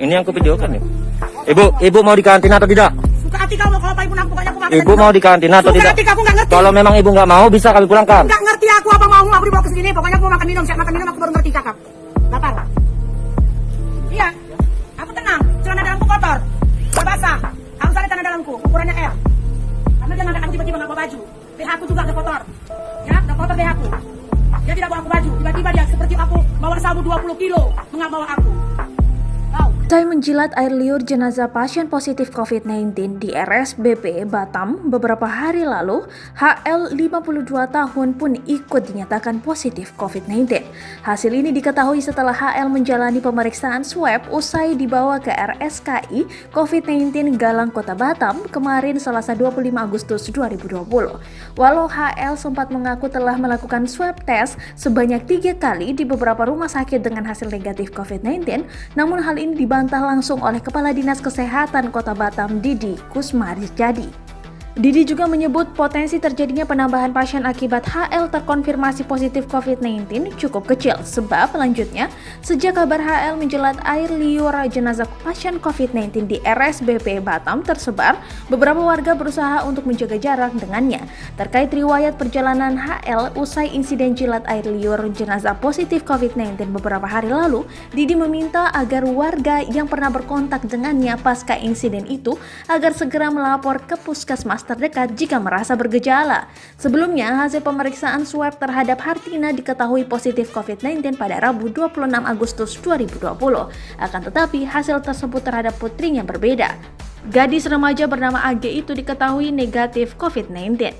Ini yang kuvideokan nih. Ibu mau di karantina atau tidak? Suka hati kamu kalau Pak Ibu aku pokoknya aku makan. Ibu mau di karantina atau Suka tidak? hati aku nggak ngerti. Kalau memang ibu nggak mau, bisa kami pulangkan. Nggak ngerti aku apa mau aku dibawa ke sini. Pokoknya aku mau makan minum. Siap makan minum aku baru ngerti cakap. Lapar. Iya. Aku tenang. Celana dalamku kotor. Nggak basah. Harus ada celana dalamku. Ukurannya L. Karena jangan ada aku tiba-tiba nggak bawa baju. BH aku juga udah kotor. Ya, udah kotor BH aku. Dia tidak bawa aku baju. Tiba-tiba dia seperti aku bawa sabu 20 kilo. Bawa aku. Usai menjilat air liur jenazah pasien positif COVID-19 di RSBP Batam beberapa hari lalu, HL 52 tahun pun ikut dinyatakan positif COVID-19. Hasil ini diketahui setelah HL menjalani pemeriksaan swab usai dibawa ke RSKI COVID-19 Galang Kota Batam kemarin Selasa 25 Agustus 2020. Walau HL sempat mengaku telah melakukan swab test sebanyak 3 kali di beberapa rumah sakit dengan hasil negatif COVID-19, namun hal ini dibantah langsung oleh Kepala Dinas Kesehatan Kota Batam Didi Kusmarijadi. Didi juga menyebut potensi terjadinya penambahan pasien akibat HL terkonfirmasi positif COVID-19 cukup kecil, sebab selanjutnya sejak kabar HL menjelat air liur jenazah pasien COVID-19 di RSBP Batam tersebar, beberapa warga berusaha untuk menjaga jarak dengannya. Terkait riwayat perjalanan HL usai insiden jilat air liur jenazah positif COVID-19 beberapa hari lalu, Didi meminta agar warga yang pernah berkontak dengannya pasca insiden itu agar segera melapor ke puskesmas terdekat jika merasa bergejala. Sebelumnya, hasil pemeriksaan swab terhadap Hartina diketahui positif COVID-19 pada Rabu 26 Agustus 2020. Akan tetapi, hasil tersebut terhadap putrinya berbeda. Gadis remaja bernama AG itu diketahui negatif COVID-19.